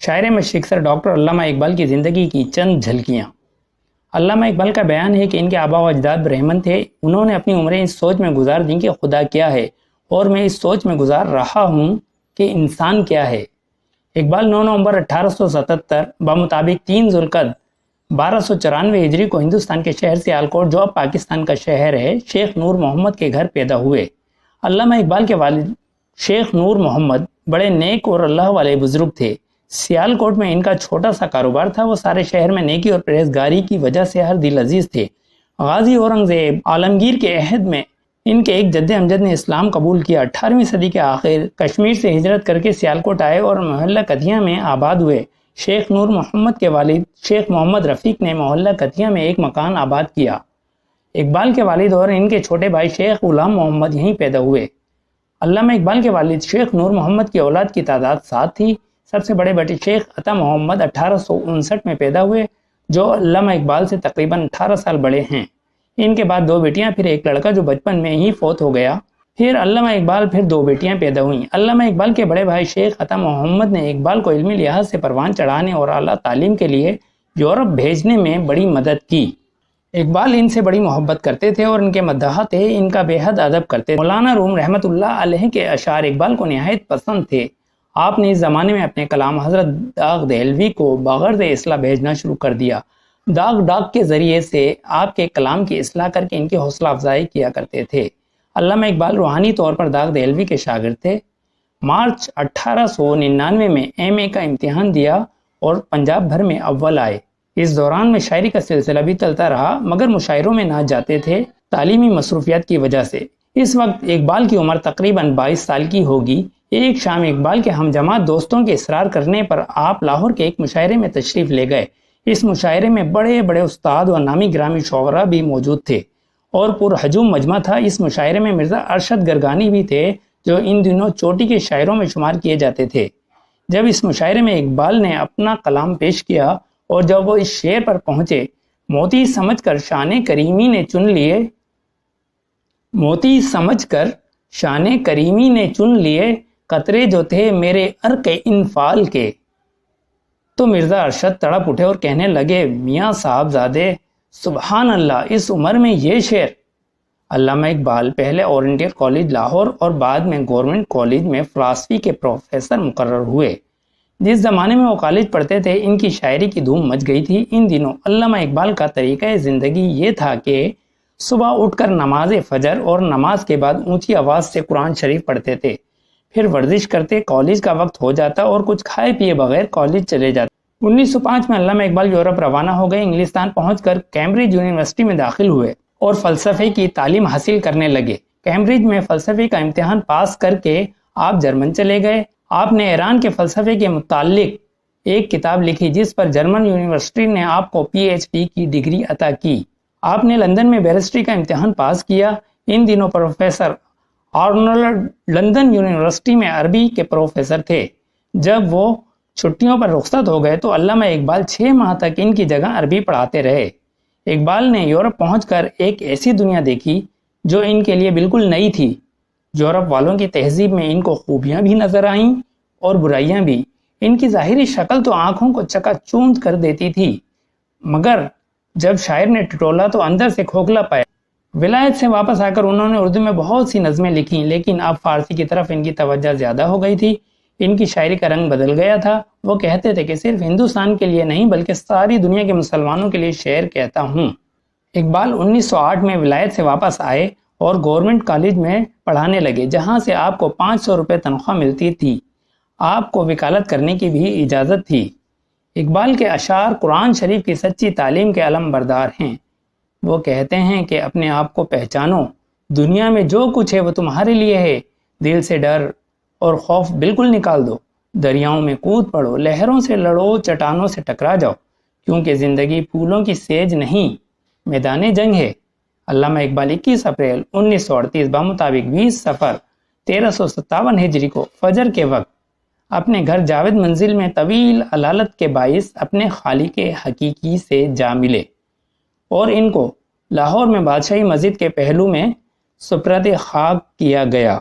شاعر مشرق sir doctor علامہ اقبال کی زندگی کی چند جھلکیاں۔ علامہ اقبال کا بیان ہے کہ ان کے آبا و اجداد برہمن تھے۔ انہوں نے اپنی عمریں اس سوچ میں گزار دیں کہ خدا کیا ہے، اور میں اس سوچ میں گزار رہا ہوں کہ انسان کیا ہے۔ اقبال 9 نومبر 1877 بمطابق 3 ذوالقعدہ 1294 ہجری کو ہندوستان کے شہر سیالکوٹ، جو اب پاکستان کا شہر ہے، شیخ نور محمد کے گھر پیدا ہوئے۔ علامہ اقبال کے والد شیخ نور محمد بڑے نیک اور اللہ والے بزرگ تھے۔ سیالکوٹ میں ان کا چھوٹا سا کاروبار تھا۔ وہ سارے شہر میں نیکی اور پرہیزگاری کی وجہ سے ہر دل عزیز تھے۔ غازی اورنگزیب عالمگیر کے عہد میں ان کے ایک جد امجد نے اسلام قبول کیا۔ 18ویں صدی کے آخر کشمیر سے ہجرت کر کے سیالکوٹ آئے اور محلہ کتھیا میں آباد ہوئے۔ شیخ نور محمد کے والد شیخ محمد رفیق نے محلہ کتھیا میں ایک مکان آباد کیا۔ اقبال کے والد اور ان کے چھوٹے بھائی شیخ غلام محمد یہیں پیدا ہوئے۔ علامہ اقبال کے والد شیخ نور محمد کی اولاد کی تعداد 7 تھی۔ سب سے بڑے بیٹے شیخ عطا محمد 1859 میں پیدا ہوئے، جو علامہ اقبال سے تقریباً 18 سال بڑے ہیں۔ ان کے بعد 2 بیٹیاں، پھر ایک لڑکا جو بچپن میں ہی فوت ہو گیا۔ پھر علامہ اقبال، پھر 2 بیٹیاں پیدا ہوئیں۔ علامہ اقبال کے بڑے بھائی شیخ عطا محمد نے اقبال کو علمی لحاظ سے پروان چڑھانے اور اعلیٰ تعلیم کے لیے یورپ بھیجنے میں بڑی مدد کی۔ اقبال ان سے بڑی محبت کرتے تھے اور ان کے مداح تھے، ان کا بے حد ادب کرتے تھے۔ مولانا روم رحمۃ اللہ علیہ کے اشعار اقبال کو نہایت پسند تھے۔ آپ نے اس زمانے میں اپنے کلام حضرت داغ دہلوی کو بغرض اصلاح بھیجنا شروع کر دیا۔ داغ ڈاک کے ذریعے سے آپ کے کلام کی اصلاح کر کے ان کی حوصلہ افزائی کیا کرتے تھے۔ علامہ اقبال روحانی طور پر داغ دہلوی کے شاگرد تھے۔ مارچ 1899 میں MA کا امتحان دیا اور پنجاب بھر میں اول آئے۔ اس دوران میں شاعری کا سلسلہ بھی چلتا رہا، مگر مشاعروں میں نہ جاتے تھے تعلیمی مصروفیات کی وجہ سے۔ اس وقت اقبال کی عمر تقریباً 22 سال کی ہوگی۔ ایک شام اقبال کے ہم جماعت دوستوں کے اصرار کرنے پر آپ لاہور کے ایک مشاعرے میں تشریف لے گئے۔ اس مشاعرے میں بڑے بڑے استاد اور نامی گرامی شعراء بھی موجود تھے اور پرہجوم مجمع تھا۔ اس مشاعرے میں مرزا ارشد گرگانی بھی تھے، جو ان دنوں چوٹی کے شاعروں میں شمار کیے جاتے تھے۔ جب اس مشاعرے میں اقبال نے اپنا کلام پیش کیا اور جب وہ اس شعر پر پہنچے، موتی سمجھ کر شان کریمی نے چن لیے، موتی سمجھ کر شان کریمی نے چن لیے، قطرے جو تھے میرے عرق انفال کے، تو مرزا ارشد تڑپ اٹھے اور کہنے لگے، میاں صاحب زادے، سبحان اللہ، اس عمر میں یہ شعر۔ علامہ اقبال پہلے اورینٹل کالج لاہور اور بعد میں گورنمنٹ کالج میں فلسفی کے پروفیسر مقرر ہوئے۔ جس زمانے میں وہ کالج پڑھتے تھے، ان کی شاعری کی دھوم مچ گئی تھی۔ ان دنوں علامہ اقبال کا طریقہ زندگی یہ تھا کہ صبح اٹھ کر نماز فجر اور نماز کے بعد اونچی آواز سے قرآن شریف پڑھتے تھے، پھر ورزش کرتے، کالج کا وقت ہو جاتا اور کچھ کھائے پیے بغیر کالج چلے جاتے۔ 1905 میں علامہ اقبال یورپ روانہ ہو گئے۔ انگلستان پہنچ کر کیمبرج یونیورسٹی میں داخل ہوئے اور فلسفے کی تعلیم حاصل کرنے لگے۔ کیمبرج میں فلسفے کا امتحان پاس کر کے آپ جرمن چلے گئے۔ آپ نے ایران کے فلسفے کے متعلق ایک کتاب لکھی، جس پر جرمن یونیورسٹی نے آپ کو PhD کی ڈگری عطا کی۔ آپ نے لندن میں بیرسٹری کا امتحان پاس کیا۔ ان دنوں پروفیسر آرنولڈ لندن یونیورسٹی میں عربی کے پروفیسر تھے۔ جب وہ چھٹیوں پر رخصت ہو گئے تو علامہ اقبال 6 ماہ تک ان کی جگہ عربی پڑھاتے رہے۔ اقبال نے یورپ پہنچ کر ایک ایسی دنیا دیکھی جو ان کے لیے بالکل نئی تھی۔ یورپ والوں کی تہذیب میں ان کو خوبیاں بھی نظر آئیں اور برائیاں بھی۔ ان کی ظاہری شکل تو آنکھوں کو چکا چوند کر دیتی تھی، مگر جب شاعر نے ٹٹولا تو اندر سے کھوکھلا پایا۔ ولایت سے واپس آ کر انہوں نے اردو میں بہت سی نظمیں لکھیں، لیکن اب فارسی کی طرف ان کی توجہ زیادہ ہو گئی تھی۔ ان کی شاعری کا رنگ بدل گیا تھا۔ وہ کہتے تھے کہ صرف ہندوستان کے لیے نہیں بلکہ ساری دنیا کے مسلمانوں کے لیے شعر کہتا ہوں۔ اقبال 1908 میں ولایت سے واپس آئے اور گورنمنٹ کالج میں پڑھانے لگے، جہاں سے آپ کو 500 روپے تنخواہ ملتی تھی۔ آپ کو وکالت کرنے کی بھی اجازت تھی۔ اقبال کے اشعار قرآن شریف کی سچی تعلیم کے علم بردار ہیں۔ وہ کہتے ہیں کہ اپنے آپ کو پہچانو، دنیا میں جو کچھ ہے وہ تمہارے لیے ہے، دل سے ڈر اور خوف بالکل نکال دو، دریاؤں میں کود پڑو، لہروں سے لڑو، چٹانوں سے ٹکرا جاؤ، کیونکہ زندگی پھولوں کی سیج نہیں، میدان جنگ ہے۔ علامہ اقبال 21 اپریل 1938 بمطابق 20 صفر 1357 ہجری کو فجر کے وقت اپنے گھر جاوید منزل میں طویل علالت کے باعث اپنے خالق حقیقی سے جا ملے اور ان کو لاہور میں بادشاہی مسجد کے پہلو میں سپرد خاک کیا گیا۔